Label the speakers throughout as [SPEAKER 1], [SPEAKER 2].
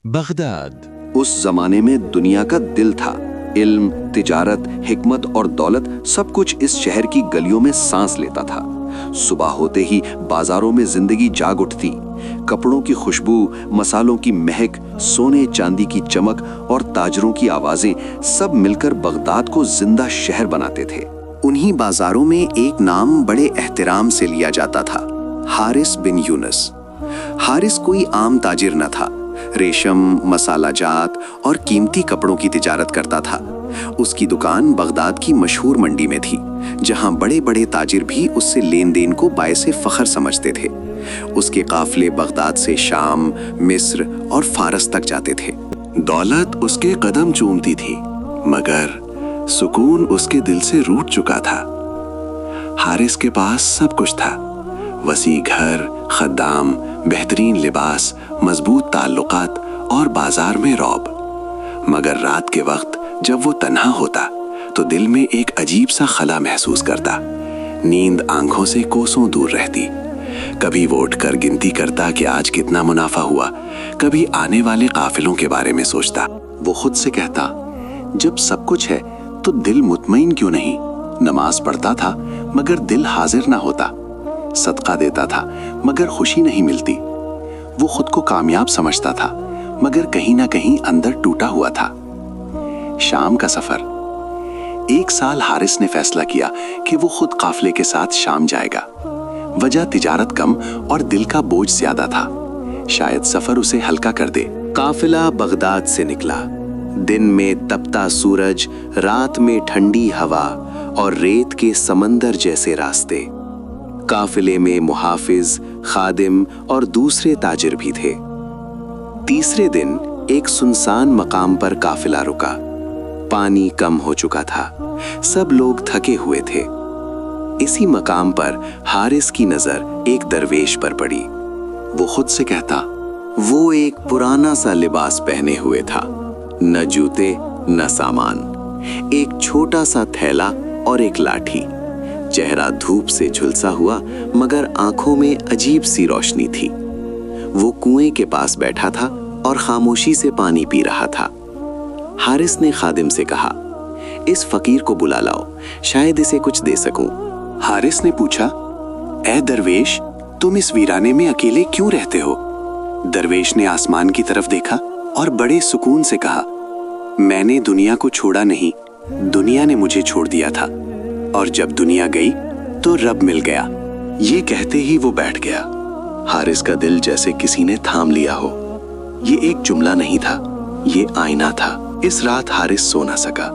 [SPEAKER 1] Baghdad.
[SPEAKER 2] उस जमाने में दुनिया का दिल था। इल्म, तिजारत, हिकमत और दौलत सब कुछ इस शहर की गलियों में सांस लेता था। सुबह होते ही बाजारों में जिंदगी जाग उठती। कपड़ों की खुशबू, मसालों की महक, सोने चांदी की चमक और ताजरों की आवाजें सब मिलकर बगदाद को जिंदा शहर बनाते थे। उन्हीं बाजारों में एक नाम बड़े एहतराम से लिया जाता था, हारिस बिन यूनुस। हारिस कोई आम ताजिर न था। रेशम, मसाला जात और कीमती कपड़ों की तिजारत करता था। उसकी दुकान बगदाद की मशहूर मंडी में थी, जहां बड़े बड़े ताजिर भी उससे लेन देन को बायसे फख्र समझते थे। उसके काफले बगदाद से शाम, मिस्र और फारस तक जाते थे। दौलत उसके कदम चूमती थी, मगर सुकून उसके दिल से रूठ चुका था। हारिस के पास सब कुछ था, वसी घर, खद्दाम, बेहतरीन लिबास, मजबूत ताल्लुकात और बाजार में रौब। मगर रात के वक्त जब वो तन्हा होता तो दिल में एक अजीब सा खला महसूस करता। नींद आंखों से कोसों दूर रहती। कभी वो उठकर गिनती करता कि आज कितना मुनाफा हुआ, कभी आने वाले काफिलों के बारे में सोचता। वो खुद से कहता, जब सब कुछ है तो दिल मुतमईन क्यों नहीं। नमाज पढ़ता था मगर दिल हाजिर ना होता। सदका देता था मगर खुशी नहीं मिलती। वो खुद को कामयाब समझता था मगर कहीं ना कहीं अंदर टूटा हुआ था। शाम का सफर। एक साल हारिस ने फैसला किया कि वो खुद काफले के साथ शाम जाएगा। वजह तिजारत कम और दिल का बोझ ज्यादा था। शायद सफर उसे हल्का कर दे। काफिला बगदाद से निकला। दिन में तपता सूरज, रात में ठंडी हवा और रेत के समंदर जैसे रास्ते। काफिले में मुहाफिज, खादिम और दूसरे ताजिर भी थे। तीसरे दिन एक सुनसान मकाम पर काफिला रुका। पानी कम हो चुका था, सब लोग थके हुए थे। इसी मकाम पर हारिस की नजर एक दरवेश पर पड़ी। वो खुद से कहता, वो एक पुराना सा लिबास पहने हुए था, न जूते न सामान, एक छोटा सा थैला और एक लाठी। चेहरा धूप से झुलसा हुआ मगर आंखों में अजीब सी रोशनी थी। वो कुएं के पास बैठा था और खामोशी से पानी पी रहा था। हारिस ने खादिम से कहा, इस फकीर को बुला लाओ, शायद इसे कुछ दे सकूं। हारिस ने पूछा, ए दरवेश, तुम इस वीराने में अकेले क्यों रहते हो? दरवेश ने आसमान की तरफ देखा और बड़े सुकून से कहा, मैंने दुनिया को छोड़ा नहीं, दुनिया ने मुझे छोड़ दिया था, और जब दुनिया गई तो रब मिल गया। ये कहते ही वो बैठ गया। हारिस का दिल जैसे किसी ने थाम लिया हो। ये एक जुमला नहीं था, ये आईना था। इस रात हारिस सो ना सका।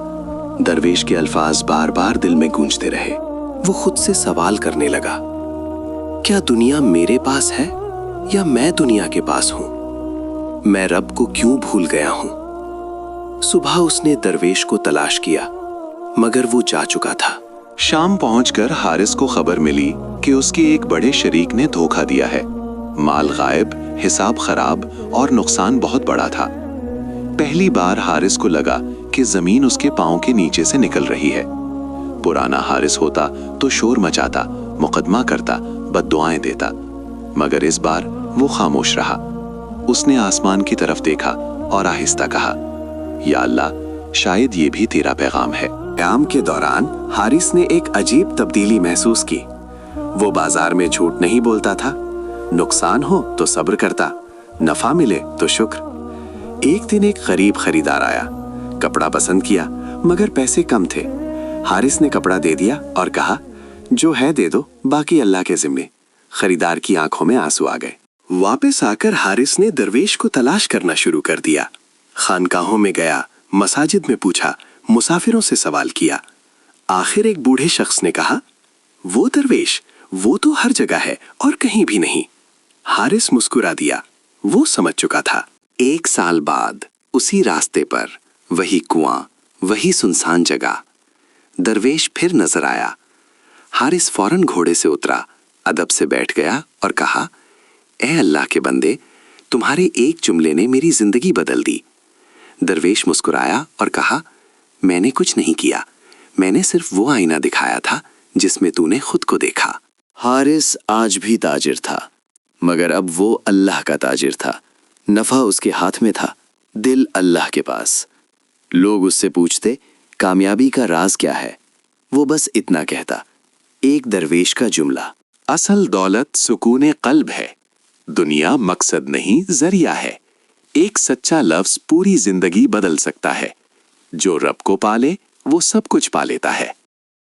[SPEAKER 2] दरवेश के अल्फाज बार बार दिल में गूंजते रहे। वो खुद से सवाल करने लगा, क्या दुनिया मेरे पास है या मैं दुनिया के पास हूं? मैं रब को क्यों भूल गया हूं? सुबह उसने दरवेश को तलाश किया मगर वो जा चुका था। शाम पहुंचकर हारिस को खबर मिली कि उसके एक बड़े शरीक ने धोखा दिया है। माल गायब, हिसाब खराब और नुकसान बहुत बड़ा था। पहली बार हारिस को लगा कि जमीन उसके पांव के नीचे से निकल रही है। पुराना हारिस होता तो शोर मचाता, मुकदमा करता, बद्दुआएं देता, मगर इस बार वो खामोश रहा। उसने आसमान की तरफ देखा और आहिस्ता कहा, या अल्लाह, शायद ये भी तेरा पैगाम है। क़याम के दौरान हारिस ने एक अजीब तब्दीली महसूस की। वो बाजार में झूठ नहीं बोलता था, नुकसान हो तो सब्र करता, नफा मिले तो शुक्र। एक दिन एक गरीब खरीदार आया, कपड़ा पसंद किया मगर पैसे कम थे। हारिस ने कपड़ा दे दिया और कहा, जो है दे दो, बाकी अल्लाह के जिम्मे। खरीदार की आंखों में आंसू आ गए। वापस आकर हारिस ने दरवेश को तलाश करना शुरू कर दिया। खानकाहों में गया, मसाजिद में पूछा, मुसाफिरों से सवाल किया। आखिर एक बूढ़े शख्स ने कहा, वो दरवेश, वो तो हर जगह है और कहीं भी नहीं। हारिस मुस्कुरा दिया, वो समझ चुका था। एक साल बाद उसी रास्ते पर वही कुआं, वही सुनसान जगह। दरवेश फिर नजर आया। हारिस फौरन घोड़े से उतरा, अदब से बैठ गया और कहा, ए अल्लाह के बंदे, तुम्हारे एक जुमले ने मेरी जिंदगी बदल दी। दरवेश मुस्कुराया और कहा, मैंने कुछ नहीं किया, मैंने सिर्फ वो आईना दिखाया था जिसमें तूने खुद को देखा। हारिस आज भी ताजिर था, मगर अब वो अल्लाह का ताजिर था,
[SPEAKER 1] نفع اس کے ہاتھ میں تھا، دل اللہ کے پاس۔ لوگ اس سے پوچھتے کامیابی کا راز کیا ہے، وہ بس اتنا کہتا، ایک درویش کا جملہ،
[SPEAKER 3] اصل دولت سکون قلب ہے، دنیا مقصد نہیں ذریعہ ہے۔ ایک سچا لفظ پوری زندگی بدل سکتا ہے۔ جو رب کو پالے وہ سب کچھ پا لیتا ہے۔